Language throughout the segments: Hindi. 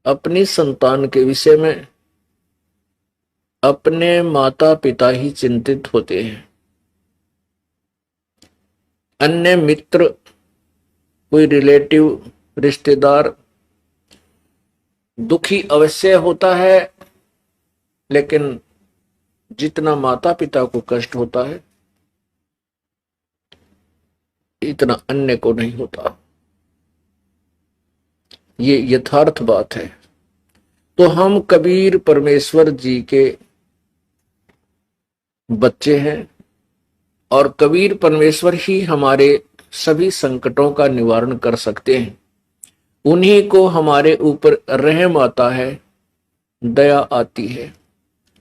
अपनी संतान के विषय में अपने माता पिता ही चिंतित होते हैं। अन्य मित्र, कोई रिलेटिव, रिश्तेदार दुखी अवश्य होता है, लेकिन जितना माता पिता को कष्ट होता है इतना अन्य को नहीं होता। ये यथार्थ बात है। तो हम कबीर परमेश्वर जी के बच्चे हैं और कबीर परमेश्वर ही हमारे सभी संकटों का निवारण कर सकते हैं। उन्हीं को हमारे ऊपर रहम आता है, दया आती है।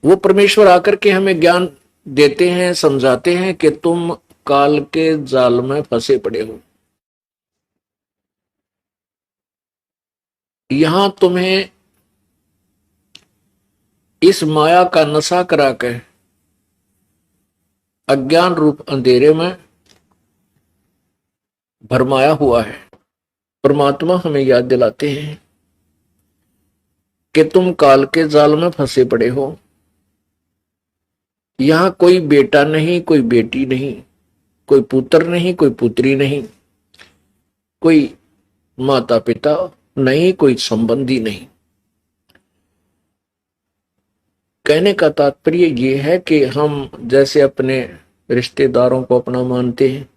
वो परमेश्वर आकर के हमें ज्ञान देते हैं, समझाते हैं कि तुम काल के जाल में फंसे पड़े हो। यहां तुम्हें इस माया का नशा करा के अज्ञान रूप अंधेरे में भरमाया हुआ है। परमात्मा हमें याद दिलाते हैं कि तुम काल के जाल में फंसे पड़े हो। यहां कोई बेटा नहीं, कोई बेटी नहीं, कोई पुत्र नहीं, कोई पुत्री नहीं, कोई माता पिता नहीं, कोई संबंधी नहीं। कहने का तात्पर्य यह है कि हम जैसे अपने रिश्तेदारों को अपना मानते हैं,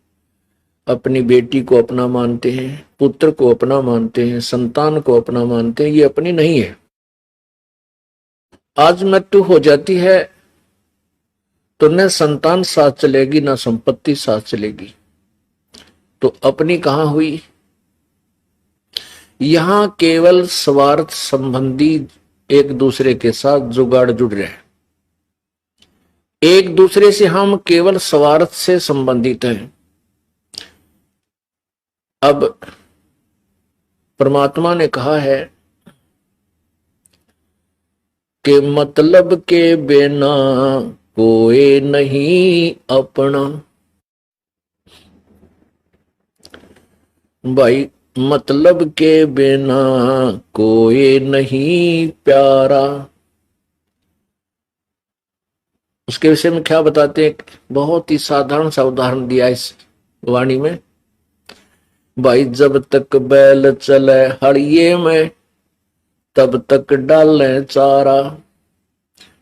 अपनी बेटी को अपना मानते हैं, पुत्र को अपना मानते हैं, संतान को अपना मानते हैं, ये अपनी नहीं है। आज मृत्यु हो जाती है तो न संतान साथ चलेगी, न संपत्ति साथ चलेगी, तो अपनी कहां हुई। यहां केवल स्वार्थ संबंधी एक दूसरे के साथ जुगाड़ जुड़ रहे हैं। एक दूसरे से हम केवल स्वार्थ से संबंधित हैं। अब परमात्मा ने कहा है कि मतलब के बिना कोई नहीं अपना। भाई, मतलब के बिना कोई नहीं प्यारा। उसके विषय में क्या बताते हैं, बहुत ही साधारण सा उदाहरण दिया इस वाणी में। भाई, जब तक बैल चले हड़िये में तब तक डाले चारा।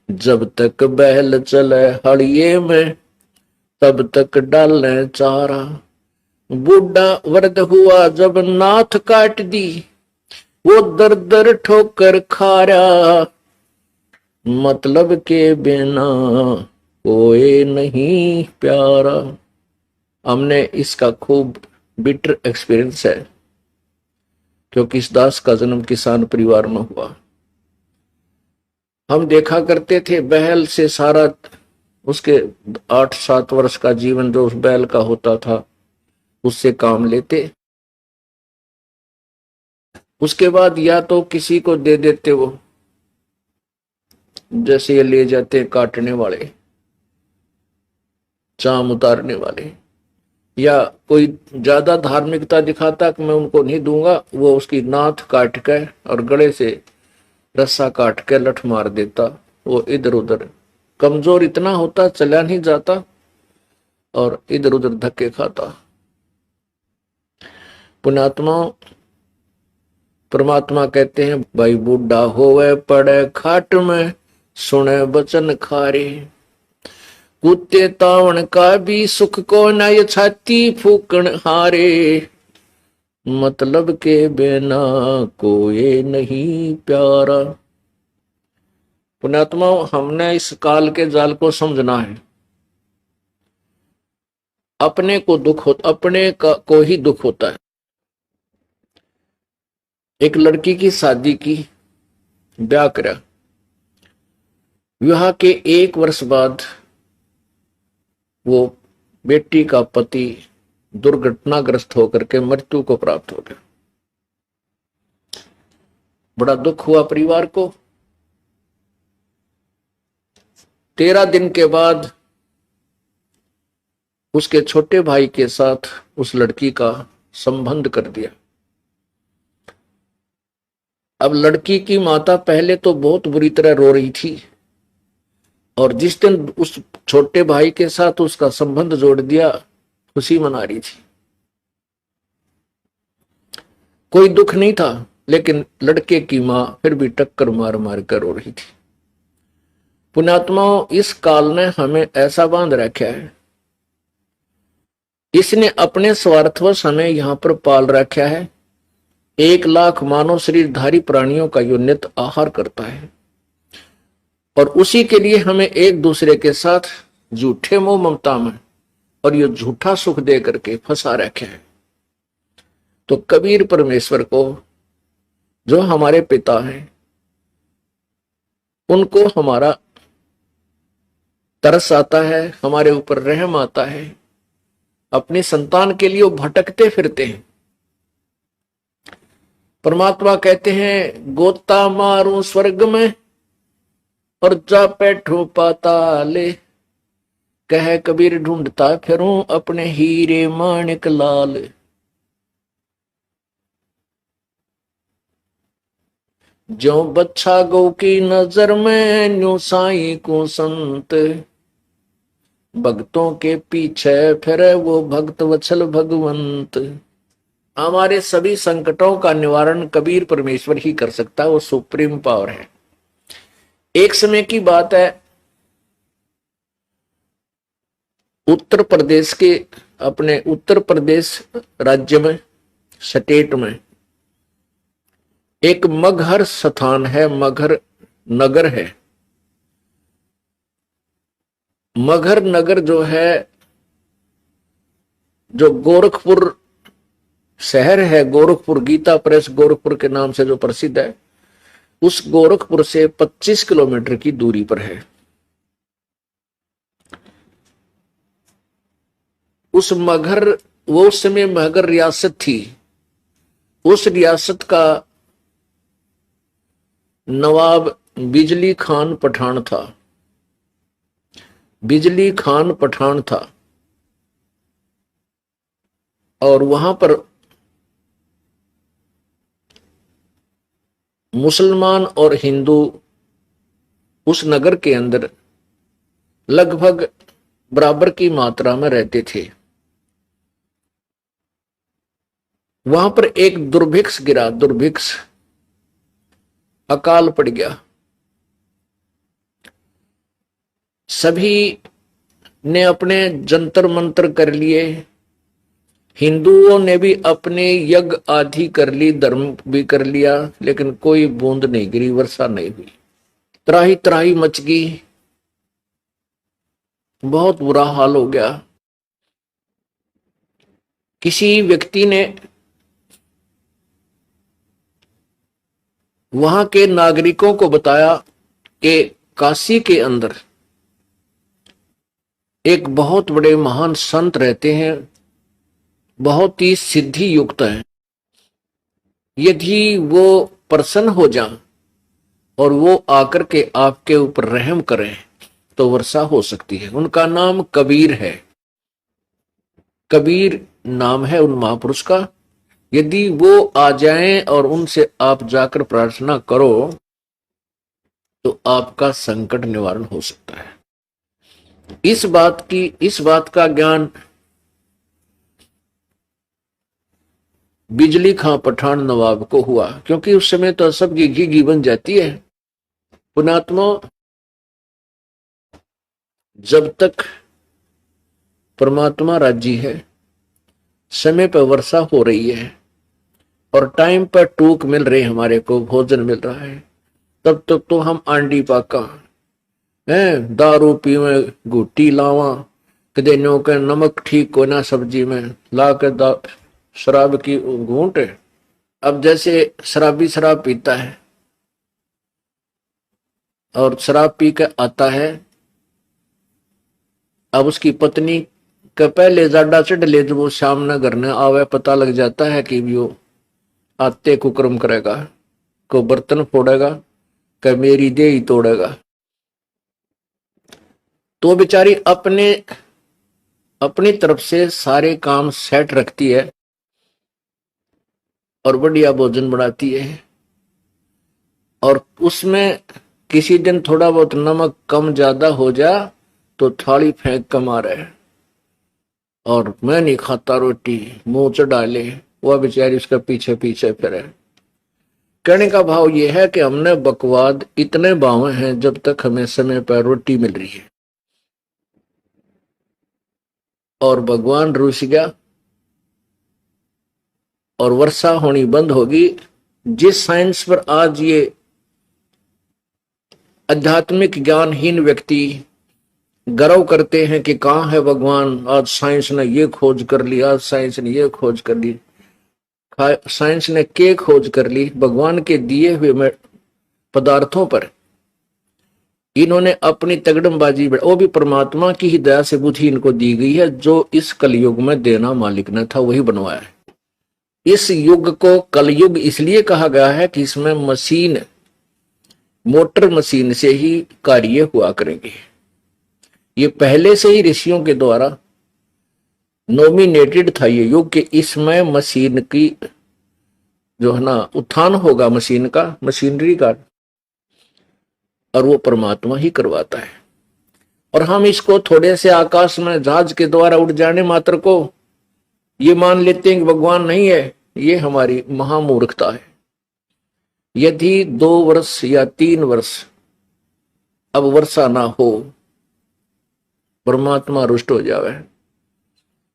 जब तक बैल चले हड़िये में तब तक डाले चारा। बूढ़ा वृद्ध हुआ जब नाथ काट दी, वो दर दर ठोकर खारा। मतलब के बिना कोई नहीं प्यारा। हमने इसका खूब बिटर एक्सपीरियंस है, क्योंकि इस दास का जन्म किसान परिवार में हुआ। हम देखा करते थे बैल से सारा उसके 8-7 वर्ष का जीवन जो उस बैल का होता था उससे काम लेते। उसके बाद या तो किसी को दे देते, वो जैसे ये ले जाते काटने वाले, चाम उतारने वाले, या कोई ज्यादा धार्मिकता दिखाता कि मैं उनको नहीं दूंगा, वो उसकी नाथ काट के और गले से रस्सा काट के लठ मार देता। वो इधर उधर कमजोर इतना होता, चला नहीं जाता और इधर उधर धक्के खाता। पुण्यात्मा परमात्मा कहते हैं, भाई बूढ़ा होवे पड़े खाट में सुने बचन खारे। कुत्ते तावण का भी सुख को न ये छाती फूकण हारे। मतलब के बिना कोई नहीं प्यारा। पुण्यात्मा, हमने इस काल के जाल को समझना है। अपने को दुख होता, अपने को ही दुख होता है। एक लड़की की शादी की, ब्याह करा, विवाह के 1 वर्ष बाद वो बेटी का पति दुर्घटनाग्रस्त होकर के मृत्यु को प्राप्त हो गया। बड़ा दुख हुआ परिवार को। 13 दिन के बाद उसके छोटे भाई के साथ उस लड़की का संबंध कर दिया। अब लड़की की माता पहले तो बहुत बुरी तरह रो रही थी, और जिस दिन उस छोटे भाई के साथ उसका संबंध जोड़ दिया, खुशी मना रही थी। कोई दुख नहीं था, लेकिन लड़के की मां फिर भी टक्कर मार मार कर रो रही थी। पुण्यात्माओं, इस काल ने हमें ऐसा बांध रखा है, इसने अपने स्वार्थवश हमें यहां पर पाल रखा है। 1 लाख मानव शरीरधारी प्राणियों का यो नित आहार करता है, और उसी के लिए हमें एक दूसरे के साथ झूठे मोह ममता में और ये झूठा सुख दे करके फंसा रखे हैं। तो कबीर परमेश्वर को, जो हमारे पिता हैं, उनको हमारा तरस आता है, हमारे ऊपर रहम आता है। अपनी संतान के लिए वो भटकते फिरते हैं। परमात्मा कहते हैं, गोता मारूं स्वर्ग में और जा बैठूं पाताले, कह कबीर ढूंढता फिरूं अपने हीरे माणिक लाल। जो बच्चा गौ की नजर में न्यू साई को संत, भक्तों के पीछे फिरे वो भक्त वत्सल भगवंत। हमारे सभी संकटों का निवारण कबीर परमेश्वर ही कर सकता है, वो सुप्रीम पावर है। एक समय की बात है, उत्तर प्रदेश के, अपने उत्तर प्रदेश राज्य में, स्टेट में एक मगहर स्थान है, मगहर नगर है। मगहर नगर जो है, जो गोरखपुर शहर है, गोरखपुर गीता प्रेस गोरखपुर के नाम से जो प्रसिद्ध है, उस गोरखपुर से 25 किलोमीटर की दूरी पर है। उस मगहर, वो उस समय मगहर रियासत थी। उस रियासत का नवाब बिजली खान पठान था। बिजली खान पठान था, और वहां पर मुसलमान और हिंदू उस नगर के अंदर लगभग बराबर की मात्रा में रहते थे। वहां पर एक दुर्भिक्ष गिरा, दुर्भिक्ष, अकाल पड़ गया। सभी ने अपने जंतर मंत्र कर लिए, हिंदुओं ने भी अपने यज्ञ आदि कर ली, धर्म भी कर लिया, लेकिन कोई बूंद नहीं गिरी, वर्षा नहीं हुई। त्राही त्राही मच गई, बहुत बुरा हाल हो गया। किसी व्यक्ति ने वहां के नागरिकों को बताया कि काशी के अंदर एक बहुत बड़े महान संत रहते हैं, बहुत ही सिद्धि युक्त हैं। यदि वो प्रसन्न हो जाएं और वो आकर के आपके ऊपर रहम करें तो वर्षा हो सकती है। उनका नाम कबीर है, कबीर नाम है उन महापुरुष का। यदि वो आ जाएं और उनसे आप जाकर प्रार्थना करो तो आपका संकट निवारण हो सकता है। इस बात का ज्ञान बिजली खां पठान नवाब को हुआ, क्योंकि उस समय तो सबकी घी बन जाती है। पुणात्मा, जब तक परमात्मा राजी है, समय पर वर्षा हो रही है और टाइम पर टूक मिल रही, हमारे को भोजन मिल रहा है, तब तक तो हम आंडी पाका है, दारू पीवे, घुट्टी लावा, कदे नो के नमक ठीक को ना सब्जी में ला के शराब की घूंट। अब जैसे शराबी शराब पीता है और शराब पी के आता है, अब उसकी पत्नी के पहले जाडा चढ़ ले, जब वो शाम न घर न आवे, पता लग जाता है कि वो आते कुकर्म करेगा, को बर्तन फोड़ेगा, कि मेरी देह ही तोड़ेगा। तो बेचारी अपनी तरफ से सारे काम सेट रखती है और बढ़िया भोजन बनाती है, और उसमें किसी दिन थोड़ा बहुत नमक कम ज्यादा हो जा तो थाली फेंक कर मारे और मैं नहीं खाता रोटी, मुंह च डाले, वह बेचारी उसके पीछे पीछे फिरे। कहने का भाव यह है कि हमने बकवाद इतने बावे हैं जब तक हमें समय पर रोटी मिल रही है। और भगवान रुस गया और वर्षा होनी बंद होगी। जिस साइंस पर आज ये आध्यात्मिक ज्ञानहीन व्यक्ति गर्व करते हैं कि कहाँ है भगवान, आज साइंस ने ये खोज कर ली, आज साइंस ने ये खोज कर ली, साइंस ने के खोज कर ली, भगवान के दिए हुए पदार्थों पर इन्होंने अपनी तगड़मबाजी, वो भी परमात्मा की ही दया से बुद्धि इनको दी गई है। जो इस कलयुग में देना मालिक ने था वही बनवाया है। इस युग को कलयुग इसलिए कहा गया है कि इसमें मशीन, मोटर मशीन से ही कार्य हुआ करेंगे। ये पहले से ही ऋषियों के द्वारा नॉमिनेटेड था ये युग कि इसमें मशीन की जो है ना उत्थान होगा, मशीन का, मशीनरी का, और वो परमात्मा ही करवाता है। और हम इसको थोड़े से आकाश में जहाज के द्वारा उड़ जाने मात्र को ये मान लेते हैं कि भगवान नहीं है। ये हमारी महामूर्खता है। यदि 2 वर्ष या 3 वर्ष अब वर्षा ना हो, परमात्मा रुष्ट हो जावे।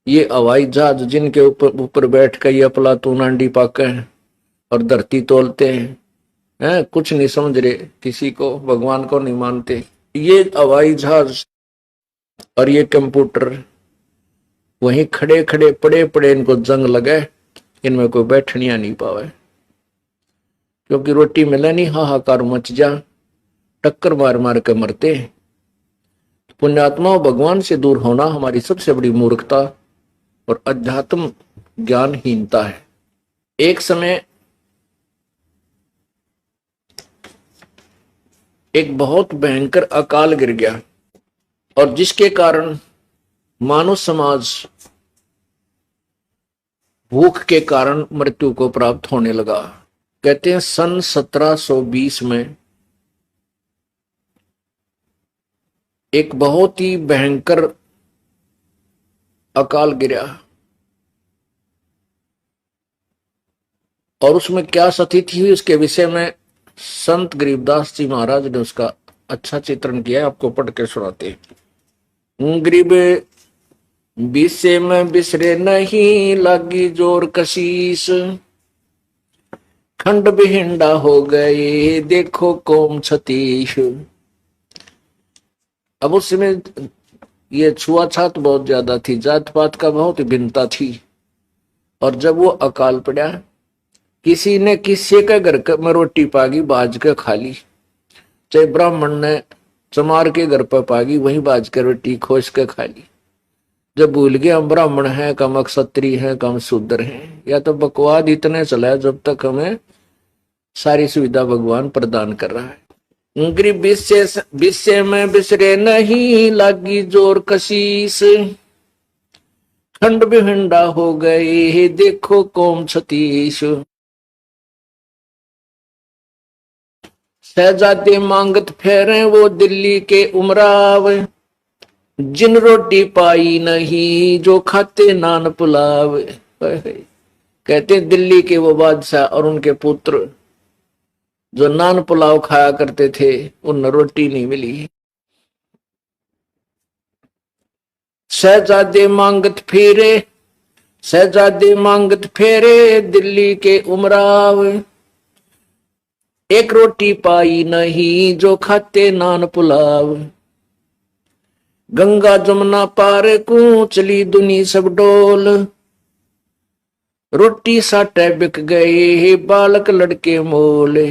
ये हवाई जहाज जिनके ऊपर बैठ कर ये अफलातून अंडी पाके और धरती तोलते हैं, कुछ नहीं समझ रहे, किसी को, भगवान को नहीं मानते। ये हवाई जहाज और ये कंप्यूटर वहीं खड़े खड़े पड़े पड़े इनको जंग लगे, इनमें कोई बैठनिया नहीं पावे, क्योंकि रोटी मिले नहीं, हाहाकार मच जा, टक्कर मार मार के मरते। पुण्यात्मा भगवान से दूर होना हमारी सबसे बड़ी मूर्खता और अध्यात्म ज्ञानहीनता है। एक समय एक बहुत भयंकर अकाल गिर गया और जिसके कारण मानव समाज भूख के कारण मृत्यु को प्राप्त होने लगा। कहते हैं सन 1720 में एक बहुत ही भयंकर अकाल गिरा और उसमें क्या स्थिति हुई उसके विषय में संत गरीबदास जी महाराज ने उसका अच्छा चित्रण किया है, आपको पढ़ के सुनाते हैं। गरीब विषय में बिसरे नहीं, लागी जोर कशीस, खंड बिहिंडा हो गए देखो कौम छतीश। अब उस समय ये छुआछात बहुत ज्यादा थी, जात पात का बहुत भिन्नता थी। और जब वो अकाल पड़ा, किसी ने किसी के घर में रोटी पागी बाज के खा ली, चाहे ब्राह्मण ने चमार के घर पर पागी वहीं बाज के रोटी खोज के खा ली। जब भूल गए हम ब्राह्मण हैं, कम क्षत्रिय हैं, कम शूद्र हैं, या तो बकवाद इतने चला जब तक हमें सारी सुविधा भगवान प्रदान कर रहा है। गरीब विषय में बिसरे नहीं, लागी जोर कशीस, खंड बिहंडा हो गए देखो कौम छतीश। शहजादे मांगत फेरे वो दिल्ली के उमराव, जिन रोटी पाई नहीं जो खाते नान पुलाव। कहते दिल्ली के वो बादशाह और उनके पुत्र जो नान पुलाव खाया करते थे, उन रोटी नहीं मिली। शहजादे मांगत फेरे, शहजादे मांगत फेरे दिल्ली के उमराव, एक रोटी पाई नहीं जो खाते नान पुलाव। गंगा जमुना पार को चली दुनी सब डोल, रोटी साटे बिक गए बालक लड़के मोले।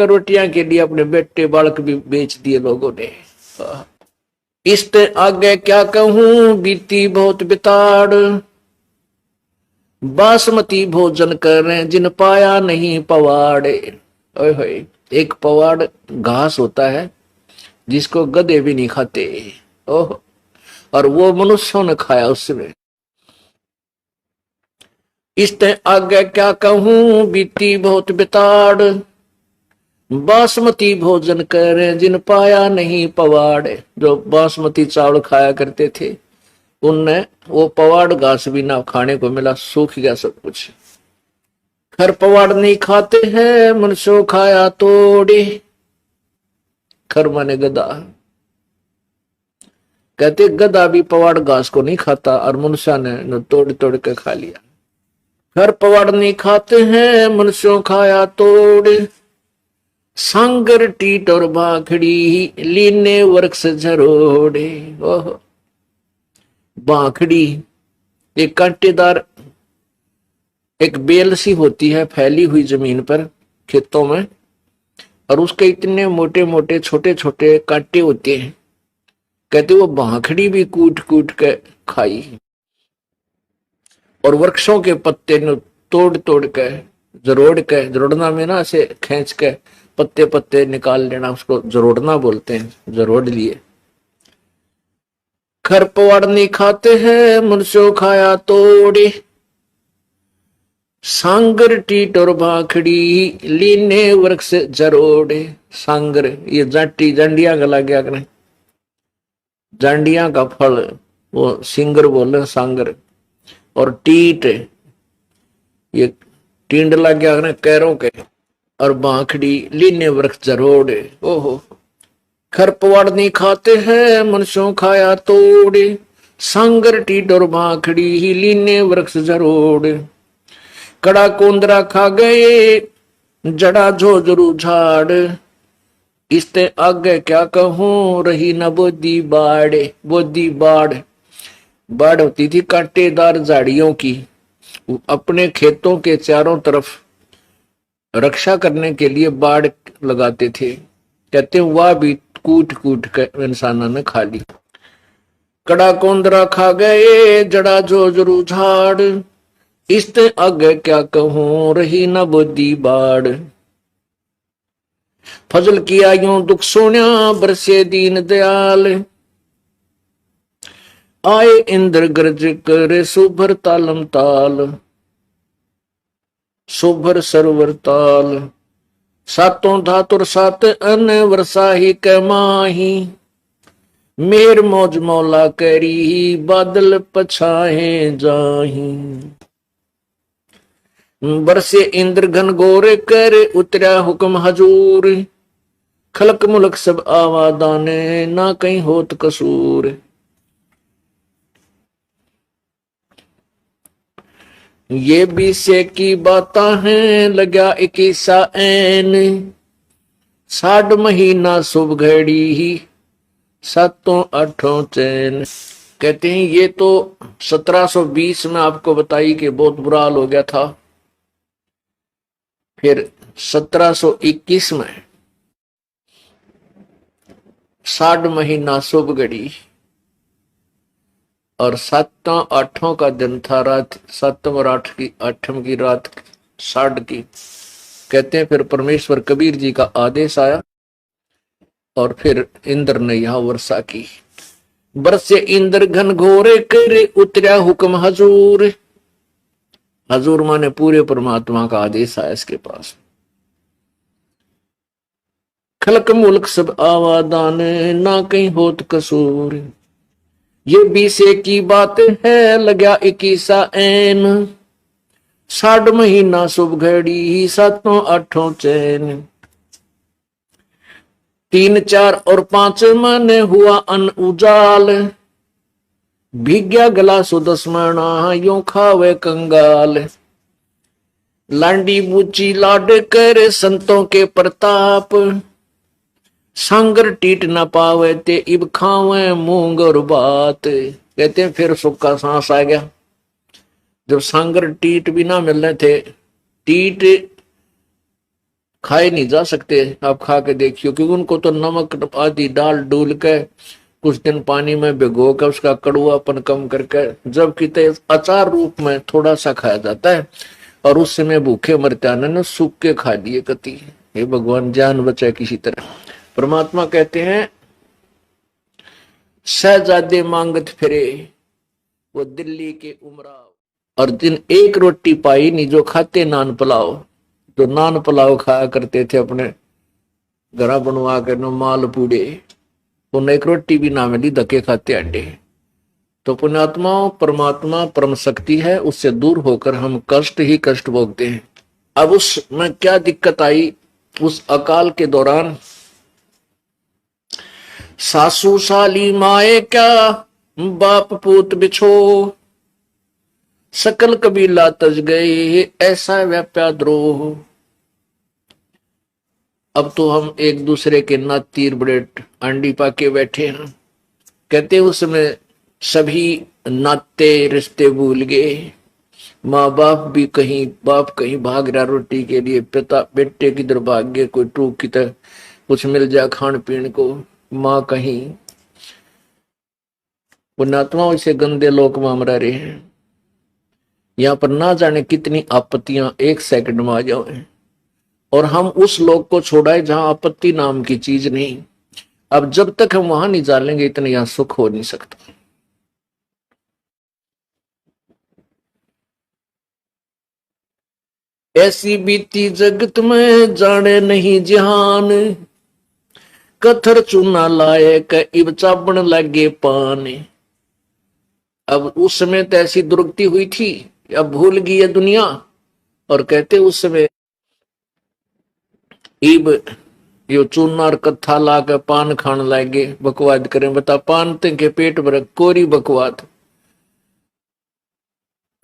रोटियां के लिए अपने बेटे बालक भी बेच दिए लोगों ने। इस आगे क्या कहूं बीती बहुत बिताड़, बासमती भोजन करें जिन पाया नहीं पवाड़े। एक पवाड़ घास होता है जिसको गधे भी नहीं खाते, ओह, और वो मनुष्यों ने खाया उसमें। इस आगे क्या कहूं बीती बहुत बिताड़, बासमती भोजन करें जिन पाया नहीं पवाड़। जो बासमती चावल खाया करते थे उनने वो पवाड़ घास भी ना खाने को मिला, सूख गया सब कुछ। खर पवाड़ नहीं खाते हैं मनुष्यों खाया तोड़े। खर माने गधा, कहते गधा भी पवाड़ घास को नहीं खाता और मनुष्य ने तोड़ तोड़ के खा लिया। खर पवाड़ नहीं खाते हैं मनुष्यों खाया तोड़े। सांगर टीट और बाखड़ी लीने वृक्ष झरोड़े। ओह, बाखड़ी एक कांटेदार एक बेल सी होती है फैली हुई जमीन पर खेतों में, और उसके इतने मोटे मोटे छोटे छोटे कांटे होते हैं। कहते वो बाखड़ी भी कूट कूट के खाई। और वृक्षों के पत्ते न तोड़ तोड़ के जरोड़ के, जरोड़ना में ना ऐसे खींच के पत्ते पत्ते निकाल लेना, उसको जरोड़ना बोलते हैं, जरोड़ लिए। खर पवाड़ नहीं खाते हैं मनुष्यों खाया तोड़े। सांगर टीट और भाखड़ी लीने वृक्ष जरोड़े। सांगर ये जाटी जांडिया का लग गया करें, जांडिया का फल वो सिंगर बोले सांगर। और टीट ये टींड लग गया करें कैरों के। और बांखड़ी लीने वृक्ष जरोड़े। ओहो, खर पवाड़ नहीं खाते हैं मनुष्यों खाया तोड़े। सांगर टीट और बांखड़ी ही लीने वृक्ष जरोड़े। कड़ा कोंदरा खा गए जड़ा झोझरू झाड़। इसते आगे क्या कहूं रही न बोदी बाड़े। बोदी बाड़, बाड़ होती थी कांटेदार झाड़ियों की, अपने खेतों के चारों तरफ रक्षा करने के लिए बाड़ लगाते थे। कहते वह भी कूट कूट कर इंसानों ने खा ली। कड़ा कोंदरा खा गए जड़ा झोझरू झाड़। इसते आगे क्या कहूं रही न बोदी बाड़। फजल किया यूं दुख सोन्या बरसे दीन दयाल। आए इंद्र गर्ज करे सुभर तालम ताल। सुभर सरवर ताल। सातों धातुर सात अन वर्षा ही कमाही। मेर मौज मौला करी बादल पछाए जाही। बरसे इंद्र घन गोरे करे उतरा हुक्म हजूर। खलक मुलक सब आवादाने ना कहीं होत कसूर। ये बीसे की बाता हैं लगा 21 ऐन। 60 महीना शुभ घड़ी ही सातों आठों चैन। कहते हैं ये तो 1720 में आपको बताई कि बहुत बुरा हाल हो गया था। फिर 1721 में 60 महीना शुभ घड़ी और सातों आठों का दिन था। रात सातम और आठम की रात 60 की। कहते हैं फिर परमेश्वर कबीर जी का आदेश आया और फिर इंद्र ने यहां वर्षा की। बरसे इंद्र घन घोरे करे उतरा हुक्म हजूर। हजूर माने पूरे परमात्मा का आदेश आया इसके पास। खलक मुल्क सब आवादान ना कहीं होत कसूर। ये बीसे की बात है लगा 21 ऐन। 60 महीना शुभ घड़ी सातों आठों चैन। 3 4 और 5 मन हुआ अन उजाल। भिग्या गला सुदस्मणा यूं खावे कंगाल। लांडी बूची लाड करे संतों के प्रताप। सांगर टीट न पावे ते इब खावे मूंग और बात। कहते हैं फिर सुख का सांस आ गया जब सांगर टीट भी ना मिलने थे। टीट खाए नहीं जा सकते, आप खा के देखियो, क्योंकि उनको तो नमक आदि डाल डूल के कुछ दिन पानी में भिगो कर उसका कड़ुआपन कम करके जब किते अचार रूप में थोड़ा सा खाया जाता है। और उस समय भूखे मरते ने सूख के खा लिए कति। हे भगवान जान बचाए किसी तरह। परमात्मा कहते हैं शहजादे मांगत फिरे वो दिल्ली के उमराव। और जिन एक रोटी पाई नहीं जो खाते नान पुलाव, जो नान पुलाव खाया करते थे अपने घरा बनवा के न माल पूड़े, उन्हें एक रोटी भी ना मिली, धक्के खाते अंडे। तो पुण्यात्माओं, परमात्मा परम शक्ति है, उससे दूर होकर हम कष्ट ही कष्ट भोगते हैं। अब उसमें क्या दिक्कत आई, उस अकाल के दौरान सासू साली माए क्या, बाप पूत बिछो, सकल कबीला तज गए, ऐसा व्याप्या द्रोह। अब तो हम एक दूसरे के नात तीर बड़े अंडी पाके बैठे हैं। कहते उसमें सभी नाते रिश्ते भूल गए, माँ बाप भी कहीं, बाप कहीं भाग रहा रोटी के लिए, पिता बेटे किधर भाग गए, कोई टूक की तरह कुछ मिल जाए खान पीने को, माँ कहीं। पुण्यात्माओं, इसे गंदे लोक में हम रह रहे हैं। यहाँ पर ना जाने कितनी आपत्तियां एक सेकंड में आ जाए, और हम उस लोक को छोड़ाए जहां आपत्ति नाम की चीज नहीं। अब जब तक हम वहां नहीं जानेंगे, इतना यहां सुख हो नहीं सकता। ऐसी बीती जगत में जाने नहीं जहान, कथर चूना लाए क इब चाबण लगे पान। अब उस समय तो ऐसी दुर्गति हुई थी, अब भूल गई है दुनिया, और कहते उस समय इब यो चूनार कथा ला के पान खान लागे, बकवाद करें। बता, पान के पेट भर कोरी बकवाद।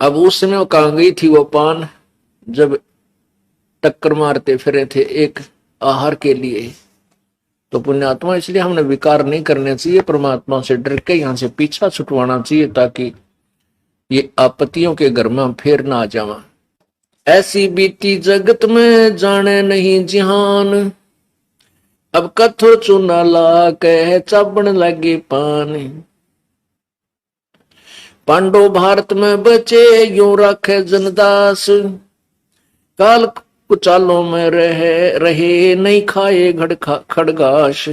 अब उस समय वो कहां गई थी वो पान, जब टक्कर मारते फिरे थे एक आहार के लिए। तो पुण्यात्मा, इसलिए हमने विकार नहीं करने चाहिए, परमात्मा से डर के यहां से पीछा छुटवाना चाहिए, ताकि ये आपत्तियों के घर में हम फिर ना आ जावा। ऐसी बीती जगत में जाने नहीं जिहान, अब कथो चूना ला कह चाबण लगे पान। पांडव भारत में बचे यूं रखे जनदास, काल कुचालों में रहे नहीं खाए खड़गाश।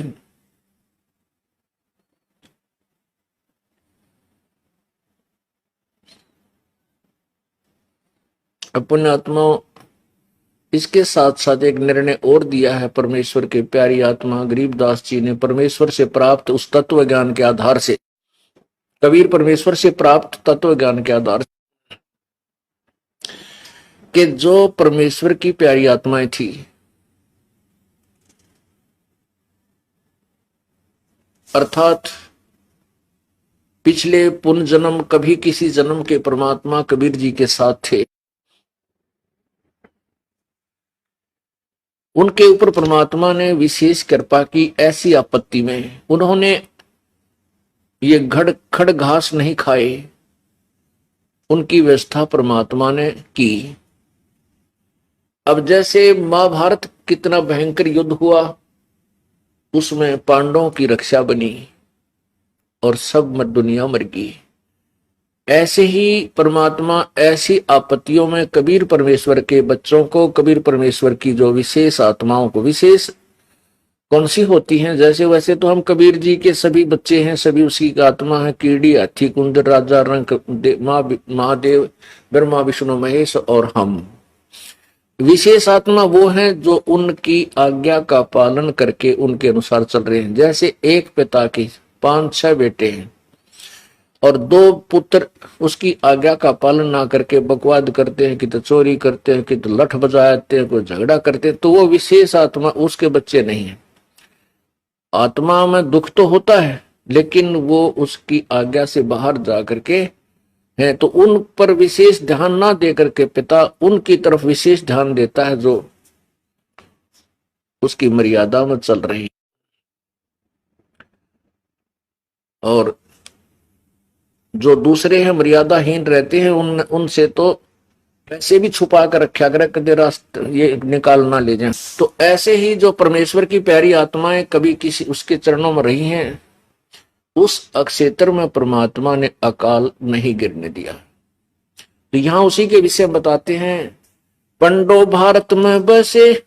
पुण्यात्माओं, इसके साथ साथ एक निर्णय और दिया है परमेश्वर के प्यारी आत्मा गरीबदास जी ने, परमेश्वर से प्राप्त उस तत्व ज्ञान के आधार से। कबीर परमेश्वर से प्राप्त तत्व ज्ञान के आधार से, कि जो परमेश्वर की प्यारी आत्माएं थी, अर्थात पिछले पुण्य जन्म कभी किसी जन्म के परमात्मा कबीर जी के साथ थे, उनके ऊपर परमात्मा ने विशेष कृपा की। ऐसी आपत्ति में उन्होंने ये खड़ घास नहीं खाए, उनकी व्यवस्था परमात्मा ने की। अब जैसे महाभारत कितना भयंकर युद्ध हुआ, उसमें पांडवों की रक्षा बनी और सब दुनिया मर गई। ऐसे ही परमात्मा ऐसी आपत्तियों में कबीर परमेश्वर के बच्चों को, कबीर परमेश्वर की जो विशेष आत्माओं को, विशेष कौन सी होती हैं, जैसे वैसे तो हम कबीर जी के सभी बच्चे हैं, सभी उसी का आत्मा है। कीड़ी, हाथी, कुंदर, राजा, रंक, महादेव, ब्रह्मा, विष्णु, महेश और हम। विशेष आत्मा वो है जो उनकी आज्ञा का पालन करके उनके अनुसार चल रहे हैं। जैसे एक पिता के 5-6 बेटे हैं और 2 पुत्र उसकी आज्ञा का पालन ना करके बकवाद करते हैं, कि तो चोरी करते हैं, कि तो लठ बजाते हैं, कोई झगड़ा करते हैं, तो वो विशेष आत्मा उसके बच्चे नहीं है। आत्मा में दुख तो होता है, लेकिन वो उसकी आज्ञा से बाहर जा करके है, तो उन पर विशेष ध्यान ना दे करके पिता उनकी तरफ विशेष ध्यान देता है, जो उसकी मर्यादा में चल रही। और जो दूसरे हैं मर्यादाहीन रहते हैं, उनसे तो पैसे भी छुपा कर रखा करे, कदे रास्ते ये निकाल ना ले जाए। तो ऐसे ही जो परमेश्वर की प्यारी आत्माएं कभी किसी उसके चरणों में रही हैं, उस अक्षेत्र में परमात्मा ने अकाल नहीं गिरने दिया। तो यहां उसी के विषय बताते हैं। पंडो भारत में बसे,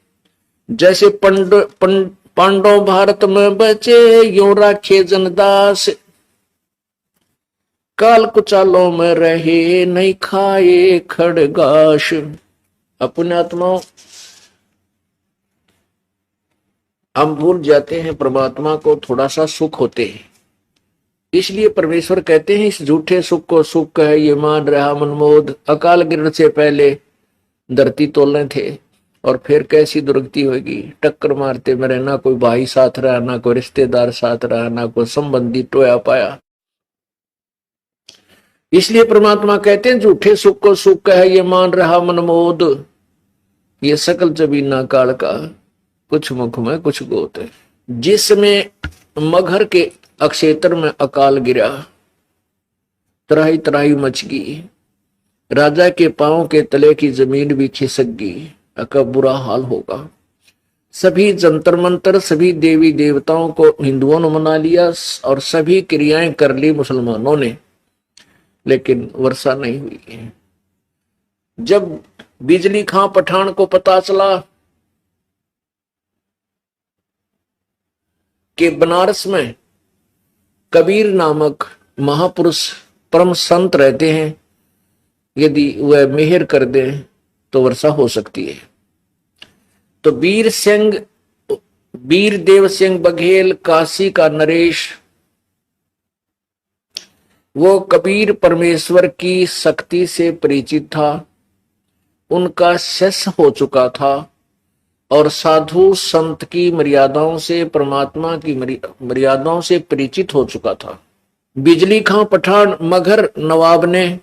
जैसे पांडव भारत में बचे यूं राखे जनदास, काल कुचालों में रहे नहीं खाए खड़गाश। पुण्यात्माओं, हम भूल जाते हैं परमात्मा को थोड़ा सा सुख होते हैं, इसलिए परमेश्वर कहते हैं इस झूठे सुख को सुख है ये मान रहा मनमोद। अकाल गिरने से पहले धरती तोलने थे और फिर कैसी दुर्गति होगी, टक्कर मारते मेरे, ना कोई भाई साथ रहा, ना कोई रिश्तेदार साथ रहा, ना कोई संबंधी टोया पाया। इसलिए परमात्मा कहते हैं झूठे सुख को सुख है ये मान रहा मनमोद। ये सकल जबीना काल का कुछ मुख में कुछ गोत है। जिसमें मगहर के अक्षेत्र में अकाल गिरा, त्राही त्राही मच गई, राजा के पांव के तले की जमीन भी खिसक गई, का बुरा हाल होगा। सभी जंतर मंतर सभी देवी देवताओं को हिंदुओं ने मना लिया और सभी क्रियाएं कर ली मुसलमानों ने, लेकिन वर्षा नहीं हुई। जब बिजली खां पठान को पता चला कि बनारस में कबीर नामक महापुरुष परम संत रहते हैं, यदि वह मेहर कर दे तो वर्षा हो सकती है, तो वीर देव सिंह बघेल काशी का नरेश, वो कबीर परमेश्वर की शक्ति से परिचित था, उनका शिष्य हो चुका था और साधु संत की मर्यादाओं से, परमात्मा की मर्यादाओं से परिचित हो चुका था। बिजली खां पठान मगहर नवाब ने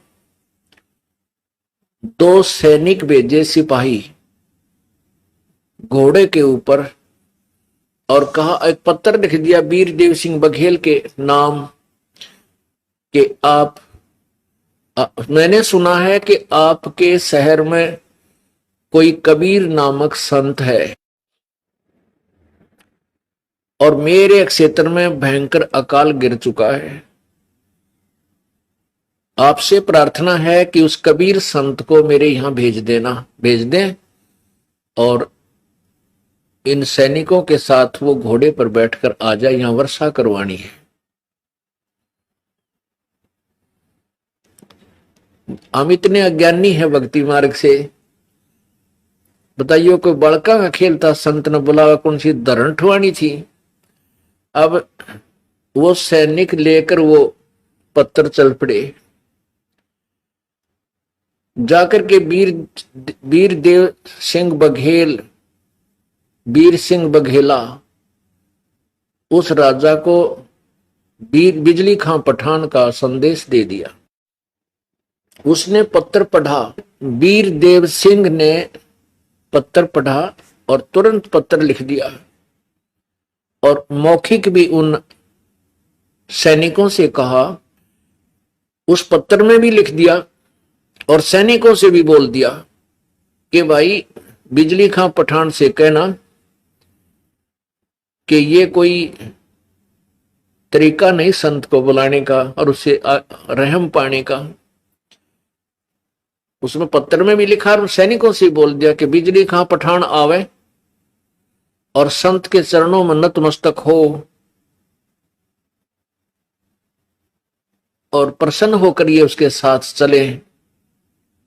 2 सैनिक भेजे सिपाही घोड़े के ऊपर और कहा, एक पत्र लिख दिया वीर देव सिंह बघेल के नाम कि मैंने सुना है कि आपके शहर में कोई कबीर नामक संत है और मेरे क्षेत्र में भयंकर अकाल गिर चुका है। आपसे प्रार्थना है कि उस कबीर संत को मेरे यहां भेज दें और इन सैनिकों के साथ वो घोड़े पर बैठकर आ जाए, यहां वर्षा करवानी है। हम इतने अज्ञानी हैं भक्ति मार्ग से, बताइए कोई बड़का का खेल था, संत ने बुलावा, कौन सी धरण ठुआनी थी। अब वो सैनिक लेकर वो पत्थर चल पड़े, जाकर के वीर देव सिंह बघेल, वीर सिंह बघेला उस राजा को बिजली खां पठान का संदेश दे दिया। उसने पत्र पढ़ा, वीर देव सिंह ने पत्र पढ़ा और तुरंत पत्र लिख दिया और मौखिक भी उन सैनिकों से कहा, उस पत्र में भी लिख दिया और सैनिकों से भी बोल दिया कि भाई बिजली खां पठान से कहना कि ये कोई तरीका नहीं संत को बुलाने का और उससे रहम पाने का। उसमें पत्र में भी लिखा और सैनिकों से बोल दिया कि बिजली खां पठान आवे और संत के चरणों में नतमस्तक हो और प्रसन्न होकर ये उसके साथ चले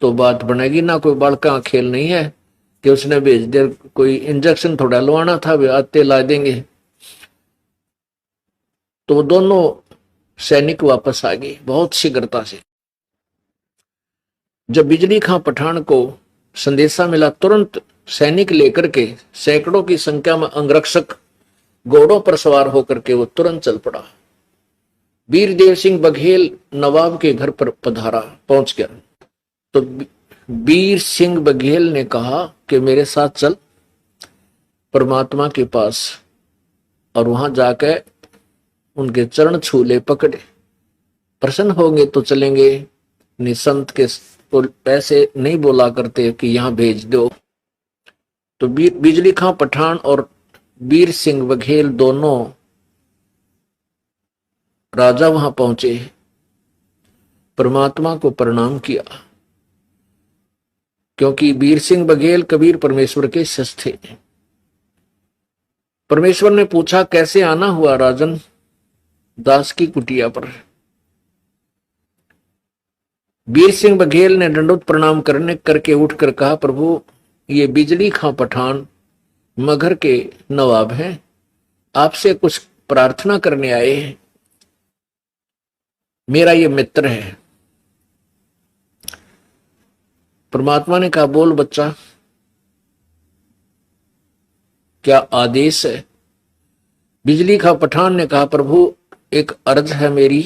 तो बात बनेगी। ना कोई बड़का खेल नहीं है कि उसने भेज दिया, कोई इंजेक्शन थोड़ा लवाना था, वे आते ला देंगे। तो दोनों सैनिक वापस आ गए बहुत शीघ्रता से। जब बिजली खां पठान को संदेशा मिला, तुरंत सैनिक लेकर के सैकड़ों की संख्या में अंगरक्षक घोड़ों पर सवार होकर के वो तुरंत चल पड़ा। वीर देव सिंह बघेल नवाब के घर पर पहुंच गया। तो वीर सिंह बघेल ने कहा कि मेरे साथ चल परमात्मा के पास, और वहां जाकर उनके चरण छू ले, पकड़े, प्रसन्न होंगे तो चलेंगे, निसंत के को पैसे नहीं बोला करते कि यहां भेज दो। तो बिजली खां पठान और वीर सिंह बघेल दोनों राजा वहां पहुंचे, परमात्मा को प्रणाम किया, क्योंकि वीर सिंह बघेल कबीर परमेश्वर के शिष्य थे। परमेश्वर ने पूछा कैसे आना हुआ राजन? दास की कुटिया पर। वीर सिंह बघेल ने दंडोत प्रणाम करके उठकर कहा, प्रभु ये बिजली खां पठान मगहर के नवाब हैं, आपसे कुछ प्रार्थना करने आए हैं, मेरा ये मित्र है। परमात्मा ने कहा, बोल बच्चा, क्या आदेश है? बिजली का पठान ने कहा, प्रभु एक अर्ज है मेरी,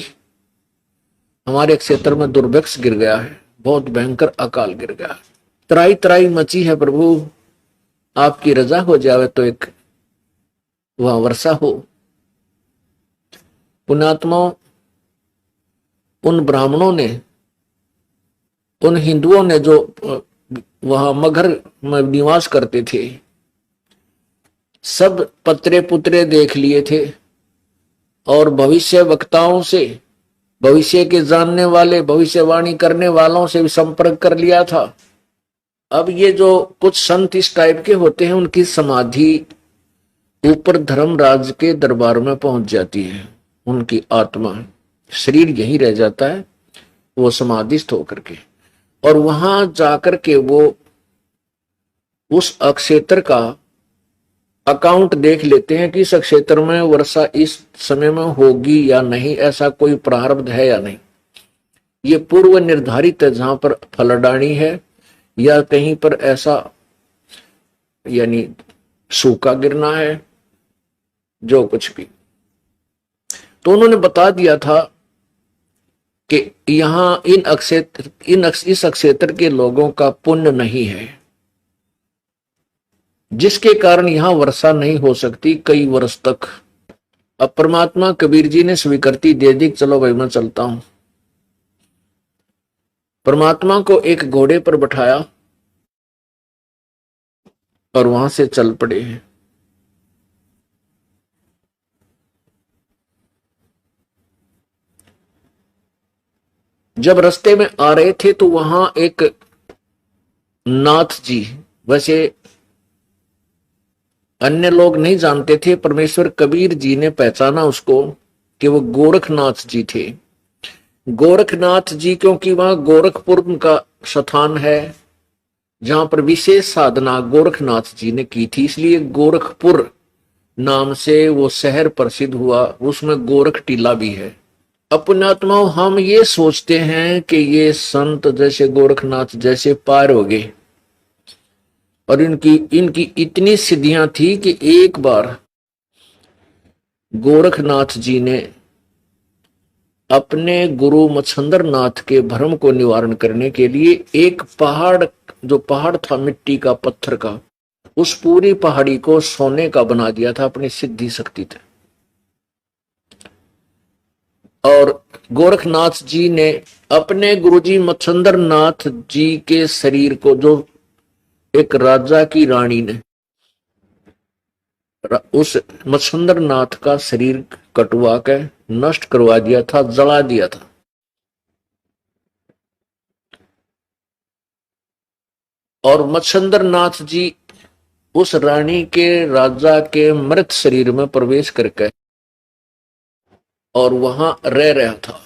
हमारे क्षेत्र में दुर्भिक्ष गिर गया है, बहुत भयंकर अकाल गिर गया है, त्राई त्राई मची है प्रभु, आपकी रजा हो जावे तो एक वहां वर्षा हो। पुण्यात्माओं, उन ब्राह्मणों ने, उन हिंदुओं ने जो वहां मगहर में निवास करते थे, सब पत्रे पुत्रे देख लिए थे और भविष्य वक्ताओं से, भविष्य के जानने वाले, भविष्यवाणी करने वालों से भी संपर्क कर लिया था। अब ये जो कुछ संत इस टाइप के होते हैं, उनकी समाधि ऊपर धर्मराज के दरबार में पहुंच जाती है, उनकी आत्मा, शरीर यहीं रह जाता है, वो समाधिस्थ होकर के, और वहां जाकर के वो उस अक्षेत्र का अकाउंट देख लेते हैं कि इस क्षेत्र में वर्षा इस समय में होगी या नहीं, ऐसा कोई प्रारब्ध है या नहीं। ये पूर्व निर्धारित है, जहां पर फलडाणी है या कहीं पर ऐसा यानी सूखा गिरना है, जो कुछ भी। तो उन्होंने बता दिया था कि यहां इस अक्षेत्र के लोगों का पुण्य नहीं है, जिसके कारण यहां वर्षा नहीं हो सकती कई वर्ष तक। अब परमात्मा कबीर जी ने स्वीकृति दे दी, चलो भाई मैं चलता हूं। परमात्मा को एक घोड़े पर बैठाया और वहां से चल पड़े हैं। जब रास्ते में आ रहे थे तो वहां एक नाथ जी, वैसे अन्य लोग नहीं जानते थे, परमेश्वर कबीर जी ने पहचाना उसको कि वो गोरखनाथ जी थे। गोरखनाथ जी, क्योंकि वहां गोरखपुर का स्थान है जहां पर विशेष साधना गोरखनाथ जी ने की थी, इसलिए गोरखपुर नाम से वो शहर प्रसिद्ध हुआ। उसमें गोरख टीला भी है। अपनात्माओं, हम ये सोचते हैं कि ये संत जैसे गोरखनाथ जैसे पार हो गए, और इनकी इतनी सिद्धियां थी कि एक बार गोरखनाथ जी ने अपने गुरु मच्छंदर नाथ के भ्रम को निवारण करने के लिए एक पहाड़, जो पहाड़ था मिट्टी का, पत्थर का, उस पूरी पहाड़ी को सोने का बना दिया था अपनी सिद्धि शक्ति थे। और गोरखनाथ जी ने अपने गुरुजी मच्छंदर नाथ जी के शरीर को, जो एक राजा की रानी ने उस मच्छंदर नाथ का शरीर कटवा के नष्ट करवा दिया था, जला दिया था। और मच्छंदर नाथ जी उस रानी के, राजा के मृत शरीर में प्रवेश करके और वहां रह रहा था।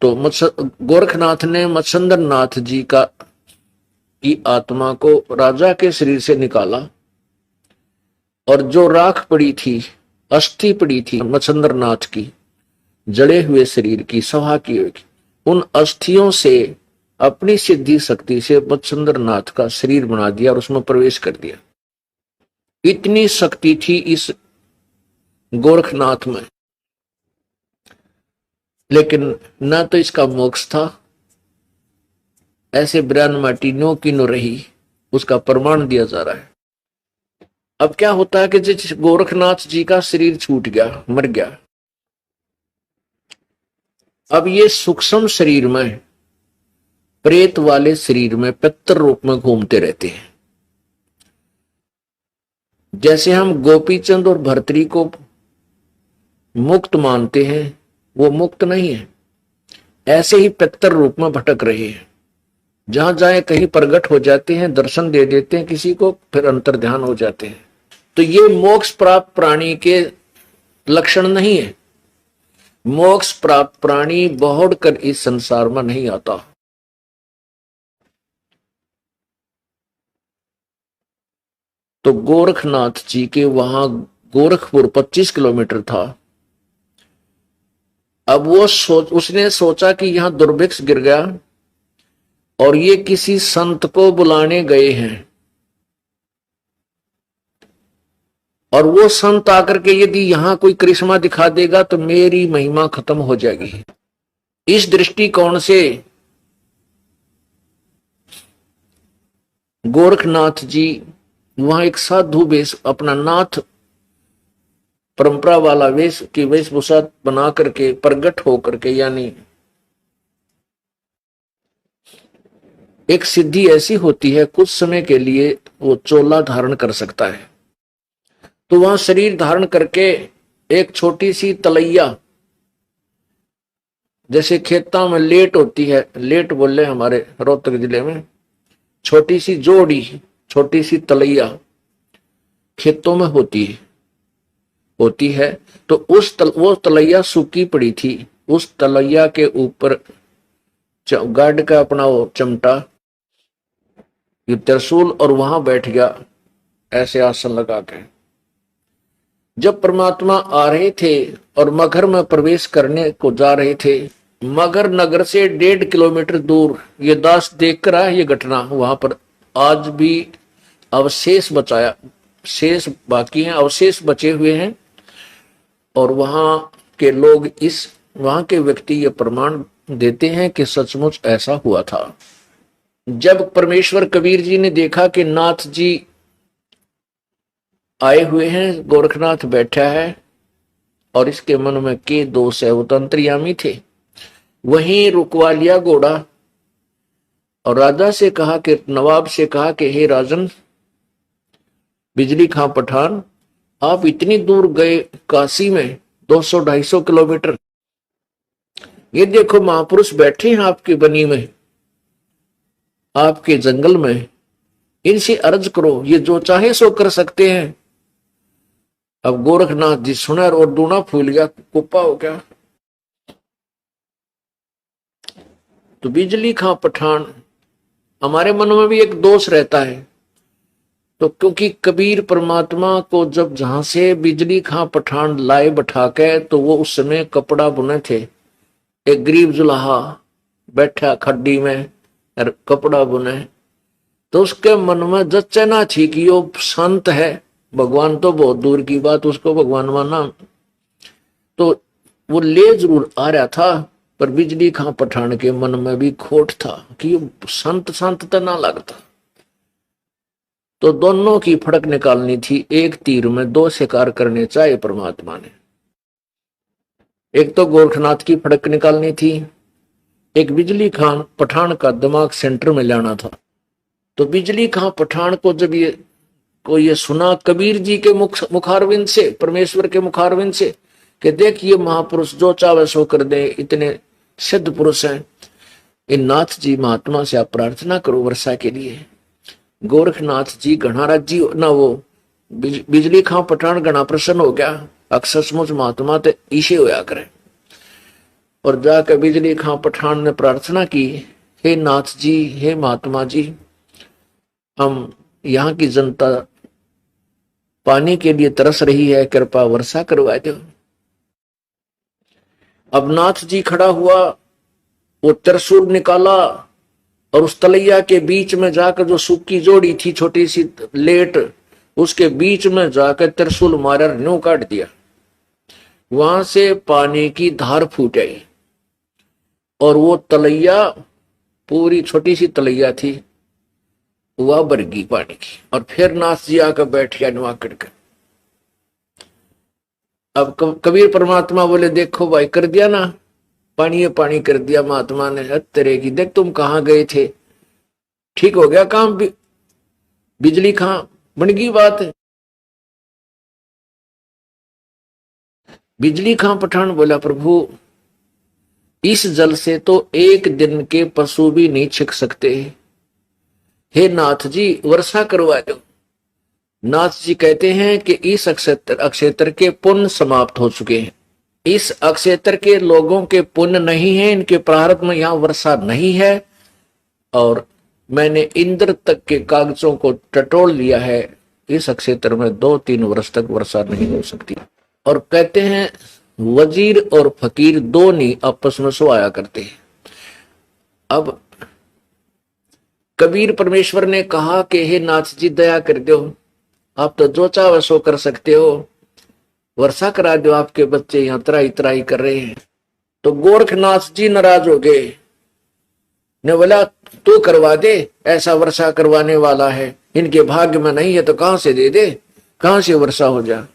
तो गोरखनाथ ने मच्छंदर नाथ जी की आत्मा को राजा के शरीर से निकाला, और जो राख पड़ी थी, अस्थि पड़ी थी मच्छंदर नाथ की, जड़े हुए शरीर की, सभा की हुई, उन अस्थियों से अपनी सिद्धि शक्ति से मच्छंदर नाथ का शरीर बना दिया और उसमें प्रवेश कर दिया। इतनी शक्ति थी इस गोरखनाथ में, लेकिन न तो इसका मोक्ष था, ऐसे ब्रान माटी नो की नो रही, उसका प्रमाण दिया जा रहा है। अब क्या होता है कि जिस गोरखनाथ जी का शरीर छूट गया, मर गया, अब ये सूक्ष्म शरीर में, प्रेत वाले शरीर में पितर रूप में घूमते रहते हैं। जैसे हम गोपीचंद और भर्तरी को मुक्त मानते हैं, वो मुक्त नहीं है, ऐसे ही पितर रूप में भटक रहे हैं। जहां जाए कहीं प्रकट हो जाते हैं, दर्शन दे देते हैं किसी को, फिर अंतर ध्यान हो जाते हैं। तो ये मोक्ष प्राप्त प्राणी के लक्षण नहीं है। मोक्ष प्राप्त प्राणी बहुड़ कर इस संसार में नहीं आता। तो गोरखनाथ जी के वहां गोरखपुर 25 किलोमीटर था। अब उसने सोचा कि यहां दुर्भिक्ष गिर गया और ये किसी संत को बुलाने गए हैं, और वो संत आकर के यदि यहां कोई करिश्मा दिखा देगा तो मेरी महिमा खत्म हो जाएगी। इस दृष्टिकोण से गोरखनाथ जी वहां एक साधु वेश, अपना नाथ परंपरा वाला वेश की वेशभूषा बना करके प्रगट होकर के, यानी एक सिद्धि ऐसी होती है कुछ समय के लिए वो चोला धारण कर सकता है, तो वहां शरीर धारण करके एक छोटी सी तलैया, जैसे खेतों में लेट होती है, लेट बोले हमारे रोहतक जिले में, छोटी सी जोड़ी, छोटी सी तलैया खेतों में होती है। तो वो तलैया सूखी पड़ी थी, उस तलैया के ऊपर गार्ड का अपना वो चमटा, ये त्रिशूल, और वहां बैठ गया ऐसे आसन लगा के। जब परमात्मा आ रहे थे और मगहर में प्रवेश करने को जा रहे थे, मगहर नगर से 1.5 किलोमीटर दूर ये दास देख कर आया ये घटना। वहां पर आज भी अवशेष बचाया, शेष बाकी हैं, अवशेष बचे हुए हैं, और वहां के लोग, वहां के व्यक्ति ये प्रमाण देते हैं कि सचमुच ऐसा हुआ था। जब परमेश्वर कबीर जी ने देखा कि नाथ जी आए हुए हैं, गोरखनाथ बैठा है, और इसके मन में के दोष है, वो तो अंतर्यामी थे, वहीं रुकवा लिया घोड़ा और राजा से कहा कि, नवाब से कहा कि हे राजन बिजली खां पठान, आप इतनी दूर गए काशी में 200-250 किलोमीटर, ये देखो महापुरुष बैठे हैं आपकी बनी में, आपके जंगल में, इनसे अर्ज करो, ये जो चाहे सो कर सकते हैं। अब गोरखनाथ जी सुना और दूना फूल गया, कुप्पा हो गया। तो बिजली खां पठान, हमारे मन में भी एक दोष रहता है, तो क्योंकि कबीर परमात्मा को जब जहां से बिजली खां पठान लाए बैठा के, तो वो उस समय कपड़ा बुने थे, एक गरीब जुलाहा बैठा खड्डी में और कपड़ा बुने, तो उसके मन में जचना थी कि यो संत है, भगवान तो बहुत दूर की बात, उसको भगवान माना, तो वो ले जरूर आ रहा था, पर बिजली खां पठान के मन में भी खोट था कि संत संत तो ना लगता। तो दोनों की फड़क निकालनी थी, एक तीर में दो शिकार करने चाहे परमात्मा ने। एक तो गोरखनाथ की फड़क निकालनी थी, एक बिजली खां पठान का दिमाग सेंटर में लाना था। तो बिजली खां पठान को जब ये सुना कबीर जी के मुखारविंद से, परमेश्वर के मुखारविंद से, कि देख ये महापुरुष जो चाहे सो कर दे, इतने सिद्ध पुरुष हैं, इन नाथ जी महात्मा से आप प्रार्थना करो वर्षा के लिए। गोरखनाथ जी घना राजी ना, वो बिजली खां पठान घना प्रसन्न हो गया, अक्सर सचमुच महात्मा तो ईशे होया करे। और जाकर बिजली खां पठान ने प्रार्थना की, हे नाथ जी, हे महात्मा जी, हम यहाँ की जनता पानी के लिए तरस रही है, कृपा वर्षा करवा दो। अब नाथ जी खड़ा हुआ, वो त्रिशूल निकाला और उस तलैया के बीच में जाकर, जो सूखी जोड़ी थी छोटी सी लेट, उसके बीच में जाकर त्रिशूल मारा, न्यू काट दिया। वहां से पानी की धार फूट आई और वो तलैया, पूरी छोटी सी तलैया थी, वह भर गई पानी की। और फिर नाथ जी आकर बैठ गया नुआ करके। अब कबीर परमात्मा बोले, देखो भाई कर दिया ना, पानी कर दिया महात्मा ने, तेरे की देख तुम कहाँ गए थे, ठीक हो गया काम, बिजली खां बन गई बात। बिजली खां पठान बोला, प्रभु इस जल से तो एक दिन के पशु भी नहीं छिक सकते, हे नाथ जी वर्षा करवा दो। नाथ जी कहते हैं कि इस अक्षेत्र के पुण्य समाप्त हो चुके हैं, इस अक्षेत्र के लोगों के पुण्य नहीं है, इनके प्रारब्ध में यहाँ वर्षा नहीं है, और मैंने इंद्र तक के कागजों को टटोल लिया है, इस क्षेत्र में 2-3 वर्ष तक वर्षा नहीं हो सकती। और कहते हैं वजीर और फकीर दो नहीं आपस में सुहाया करते हैं। अब कबीर परमेश्वर ने कहा कि हे नाथ जी दया कर दो, आप तो जो चाहो सो कर सकते हो, वर्षा करा दो, आपके बच्चे यहाँ त्राई त्राई कर रहे हैं। तो गोरखनाथ जी नाराज हो गए, ने बोला तू करवा दे, ऐसा वर्षा करवाने वाला है, इनके भाग्य में नहीं है तो कहां से दे दे, कहां से वर्षा हो जा।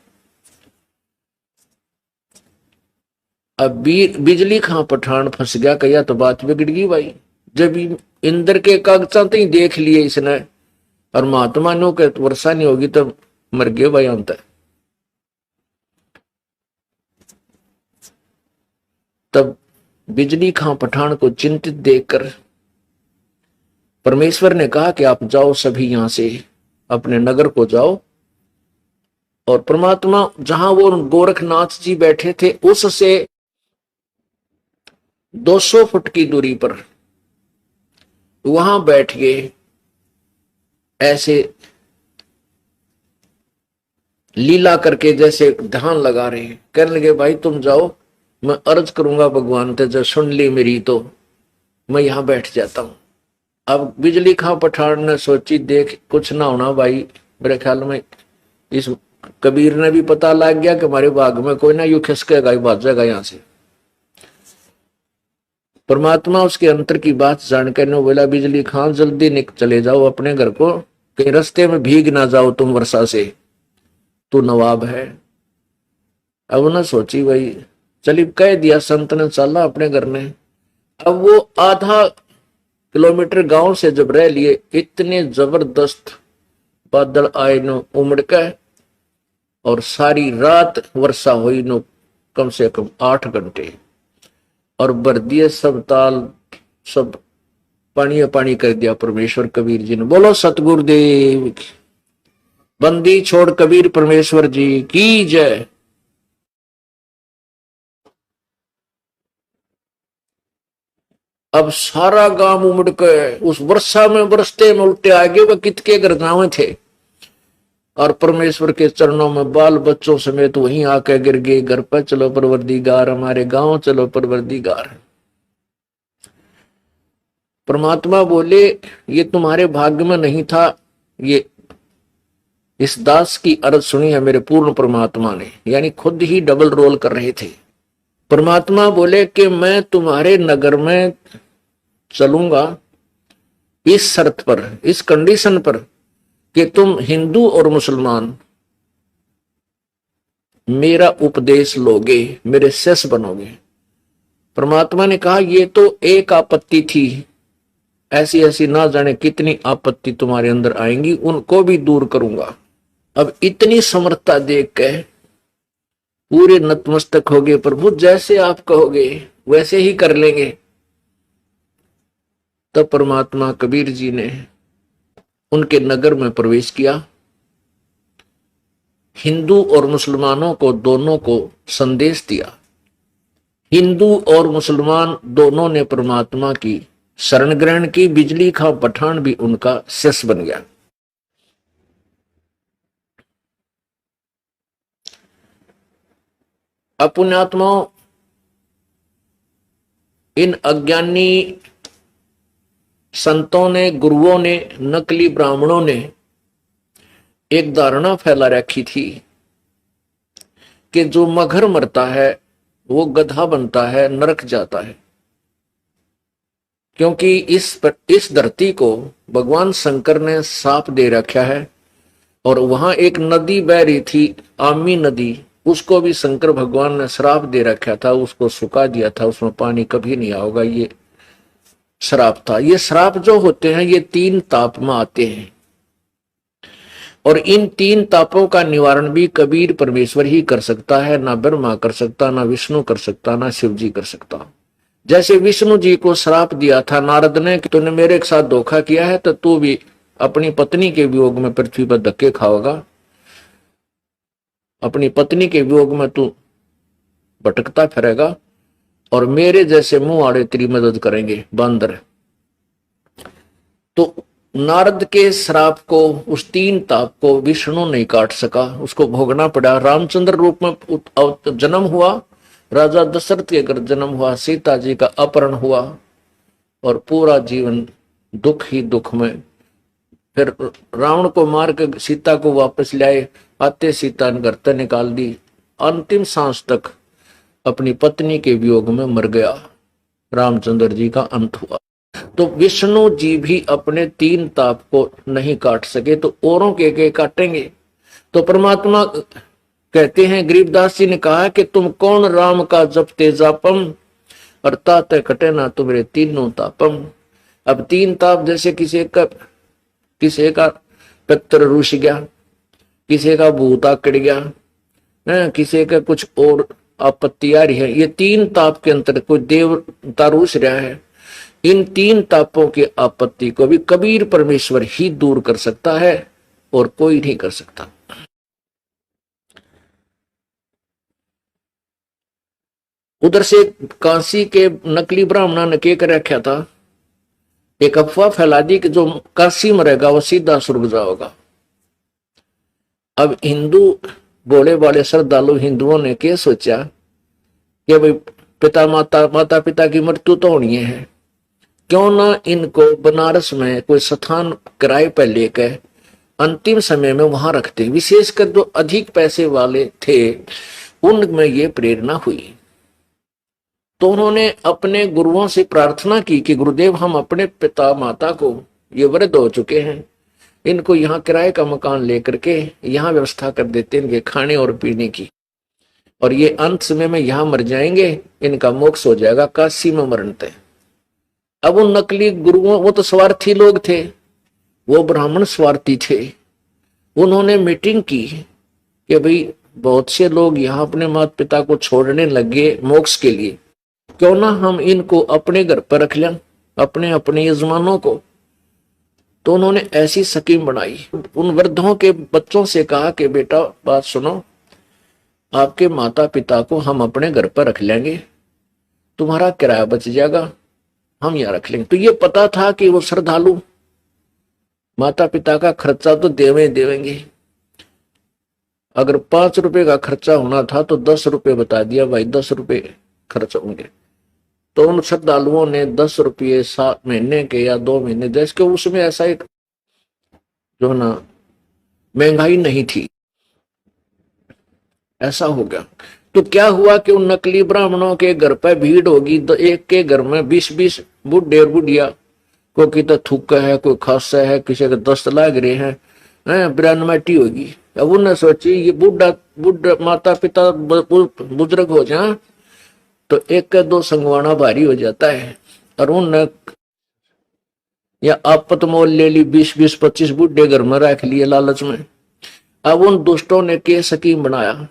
अब बिजली खां पठान फंस गया, कहिया तो बात बिगड़ गई भाई। जब इंद्र के कागजात ही देख लिए इसने और महात्मा नो के वर्षा नहीं होगी तो मर गए भाई अंत। तब बिजली खां पठान को चिंतित देखकर परमेश्वर ने कहा कि आप जाओ, सभी यहां से अपने नगर को जाओ। और परमात्मा जहां वो गोरखनाथ जी बैठे थे उससे 200 फुट की दूरी पर वहां बैठ गए, ऐसे लीला करके जैसे ध्यान लगा रहे हैं। कहने लगे भाई तुम जाओ, मैं अर्ज करूंगा भगवान ते, जब सुन ली मेरी तो मैं यहां बैठ जाता हूं। अब बिजली खां पठान ने सोची देख कुछ ना होना भाई, मेरे ख्याल में इस कबीर ने भी पता लग गया कि हमारे बाग में कोई ना यू खिसकेगा, भाजेगा यहां से। परमात्मा उसके अंतर की बात जानकर ने बोला बिजली खां जल्दी चले जाओ अपने घर को, कहीं रास्ते में भीग ना जाओ तुम वर्षा से, तू नवाब है। अब ना सोची भाई, चली कह दिया संत ने, चला अपने घर में। अब वो आधा किलोमीटर गांव से जब रह लिए, इतने जबरदस्त बादल आए नो उमड़ के, और सारी रात वर्षा हुई नो कम से कम 8 घंटे, और भर दिए सब ताल, सब पानी पानी कर दिया परमेश्वर कबीर जी ने। बोलो सतगुरुदेव की, बंदी छोड़ कबीर परमेश्वर जी की जय। अब सारा गांव उमड़ के उस वर्षा में बरसते में उल्टे आ गए, वह कितके घर गाँव थे, और परमेश्वर के चरणों में बाल बच्चों समेत वहीं आके गिर गए। घर पर चलो परवरदिगार, हमारे गांव चलो परवरदिगार। परमात्मा बोले ये तुम्हारे भाग्य में नहीं था, ये इस दास की अर्ज सुनी है मेरे पूर्ण परमात्मा ने, यानी खुद ही डबल रोल कर रहे थे। परमात्मा बोले कि मैं तुम्हारे नगर में चलूंगा इस शर्त पर, इस कंडीशन पर कि तुम हिंदू और मुसलमान मेरा उपदेश लोगे, मेरे शिष्य बनोगे। परमात्मा ने कहा ये तो एक आपत्ति थी, ऐसी ऐसी ना जाने कितनी आपत्ति तुम्हारे अंदर आएंगी, उनको भी दूर करूंगा। अब इतनी समर्थता देख के पूरे नतमस्तक हो गए, प्रभु जैसे आप कहोगे वैसे ही कर लेंगे। तब परमात्मा कबीर जी ने उनके नगर में प्रवेश किया। हिंदू और मुसलमानों को दोनों को संदेश दिया। हिंदू और मुसलमान दोनों ने परमात्मा की शरण ग्रहण की। बिजली खां पठान भी उनका शिष्य बन गया। पुण्यात्माओं, इन अज्ञानी संतों ने, गुरुओं ने, नकली ब्राह्मणों ने एक धारणा फैला रखी थी कि जो मगर मरता है वो गधा बनता है, नरक जाता है। क्योंकि इस धरती को भगवान शंकर ने साफ दे रखा है, और वहां एक नदी बह रही थी, आमी नदी, उसको भी शंकर भगवान ने श्राप दे रखा था, उसको सुखा दिया था, उसमें पानी कभी नहीं आओगा, ये श्राप था। ये श्राप जो होते हैं ये 3 ताप में आते हैं, और इन 3 तापों का निवारण भी कबीर परमेश्वर ही कर सकता है। ना ब्रह्मा कर सकता, ना विष्णु कर सकता, ना शिव जी कर सकता। जैसे विष्णु जी को श्राप दिया था नारद ने कि तूने मेरे साथ धोखा किया है तो तू भी अपनी पत्नी के वियोग में पृथ्वी पर धक्के खाओगा, अपनी पत्नी के वियोग में तू भटकता फिरेगा, और मेरे जैसे मुंह आड़े तेरी मदद करेंगे बंदर। तो नारद के श्राप को, उस तीन ताप को विष्णु नहीं काट सका, उसको भोगना पड़ा। रामचंद्र रूप में जन्म हुआ, राजा दशरथ के घर जन्म हुआ, सीता जी का अपहरण हुआ और पूरा जीवन दुख ही दुख में। फिर रावण को मार के सीता को वापस लाए, आते सीता ने घर से निकाल दी। अंतिम सांस तक अपनी पत्नी के वियोग में मर गया। रामचंद्र जी का अंत हुआ। तो विष्णु जी भी अपने तीन ताप को नहीं काट सके तो औरों के काटेंगे। तो परमात्मा कहते हैं, गरीबदास जी ने कहा कि तुम कौन राम का जपते जापम, और ताते कटे ना तुम्हारे तीनों तापम। अब तीन ताप जैसे किसी का पितर रुस गया, किसी का भूत आकड़ गया, किसी का कुछ और आपत्ति आ रही है, ये तीन ताप के अंतर कोई देवता रुस रहा है। इन तीन तापों की आपत्ति को भी कबीर परमेश्वर ही दूर कर सकता है और कोई नहीं कर सकता। उधर से काशी के नकली ब्राह्मणा ने क्या कर रखा था, एक अफवाह फैला दी कि जो काशी में रहेगा वो सीधा स्वर्ग जाएगा। अब हिंदू भोले वाले श्रद्धालु हिंदुओं ने क्या सोचा कि भाई माता पिता की मृत्यु तो होनी है, क्यों ना इनको बनारस में कोई स्थान किराए पर लेकर अंतिम समय में वहां रखते। विशेषकर जो अधिक पैसे वाले थे उनमें ये प्रेरणा हुई। तो उन्होंने अपने गुरुओं से प्रार्थना की कि गुरुदेव, हम अपने पिता माता को, ये वृद्ध हो चुके हैं, इनको यहाँ किराए का मकान लेकर के यहाँ व्यवस्था कर देते इनके खाने और पीने की, और ये अंत समय में यहाँ मर जाएंगे, इनका मोक्ष हो जाएगा काशी में मरण तय। अब उन नकली गुरुओं, वो तो स्वार्थी लोग थे, वो ब्राह्मण स्वार्थी थे। उन्होंने मीटिंग की कि भाई बहुत से लोग यहाँ अपने माता पिता को छोड़ने लगे मोक्ष के लिए, क्यों ना हम इनको अपने घर पर रख लें, अपने अपने यजमानों को। तो उन्होंने ऐसी स्कीम बनाई। उन वृद्धों के बच्चों से कहा कि बेटा बात सुनो, आपके माता पिता को हम अपने घर पर रख लेंगे, तुम्हारा किराया बच जाएगा, हम यहाँ रख लेंगे। तो ये पता था कि वो श्रद्धालु माता पिता का खर्चा तो देवेंगे। अगर 5 रुपए का खर्चा होना था तो 10 रुपए बता दिया, भाई 10 रुपए खर्च होंगे। तो उन श्रद्धालुओं ने 10 रुपये 7 महीने के या 2 महीने, जैसे कि उसमें ऐसा एक जो ना महंगाई नहीं थी, ऐसा हो गया। तो क्या हुआ कि उन नकली ब्राह्मणों के घर पर भीड़ होगी, तो एक के घर में 20-20 बुढ़े और बुढ़िया, कोई तो थूका है, कोई खांसा है, किसी के दस्त लाग रहे हैं, बिरानमाटी होगी। अब उन्होंने सोची ये बुढ़ा माता पिता बुजुर्ग हो जाए तो एक का दो संगवाना भारी हो जाता है, और उन या आपत मोल ले ली, 20-25 बुढ़े घर में रख लिए लालच में। अब उन दुष्टों ने के स्कीम बनाया,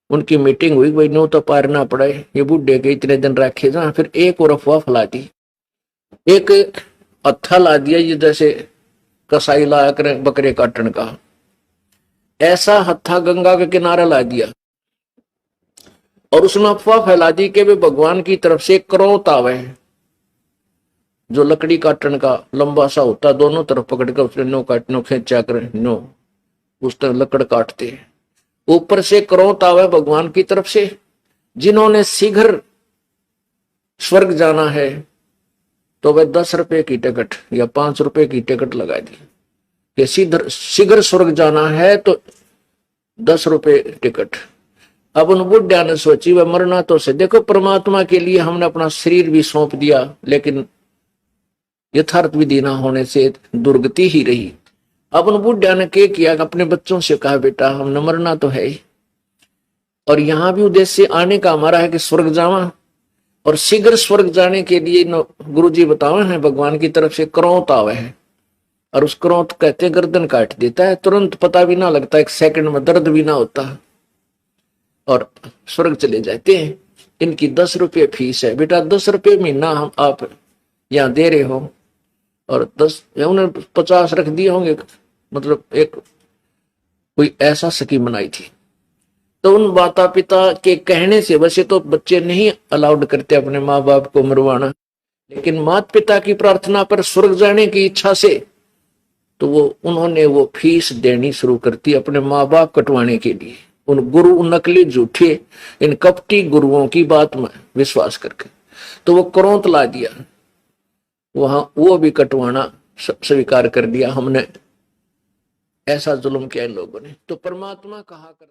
उनकी मीटिंग हुई, भाई नो तो पारना पड़े, ये बुढ़े के इतने दिन रखे जा। फिर एक और अफवाह फैला दी, एक हत्था ला दिया, ये जैसे कसाई लाया करे बकरे काटने का, ऐसा हत्था गंगा के किनारे ला दिया, और उसमें अफवाह फैला दी कि वे भगवान की तरफ से क्रोध आवे, जो लकड़ी काटने का लंबा सा होता, दोनों तरफ पकड़ कर उसने नो काटनो खींचा कर नो, उस तरह लकड़ काटते, ऊपर से क्रोध आवे भगवान की तरफ से। जिन्होंने शीघ्र स्वर्ग जाना है तो वह 10 रुपए की टिकट या 5 रुपए की टिकट लगा दी कि शीघ्र स्वर्ग जाना है तो 10 रुपए टिकट। अब उन बुढ़िया ने सोची वह मरना तो से, देखो परमात्मा के लिए हमने अपना शरीर भी सौंप दिया, लेकिन यथार्थ विधि ना होने से दुर्गति ही रही। अब उन बुढ़िया ने क्या किया, अपने बच्चों से कहा बेटा हमने मरना तो है ही, और यहाँ भी उद्देश्य आने का हमारा है कि स्वर्ग जावा, और शीघ्र स्वर्ग जाने के लिए गुरु जी बतावे हैं भगवान की तरफ से क्रोध आवे है, और उस क्रोध कहते गर्दन काट देता है, तुरंत पता भी ना लगता, 1 सेकंड में दर्द भी ना होता, और स्वर्ग चले जाते हैं। इनकी 10 रुपये फीस है, बेटा 10 रुपये महीना हम आप यहाँ दे रहे हो, और 10 या उन्हें 50 रख दिए होंगे, मतलब एक कोई ऐसा स्कीम बनाई थी। तो उन माता पिता के कहने से, वैसे तो बच्चे नहीं अलाउड करते अपने माँ बाप को मरवाना, लेकिन माता पिता की प्रार्थना पर स्वर्ग जाने की इच्छा से तो उन्होंने वो फीस देनी शुरू कर दी अपने माँ बाप कटवाने के लिए। उन गुरु नकली झूठे इन कपटी गुरुओं की बात में विश्वास करके तो वो क्रोध ला दिया, वहां वो भी कटवाना स्वीकार कर दिया। हमने ऐसा जुल्म किया इन लोगों ने। तो परमात्मा कहा करता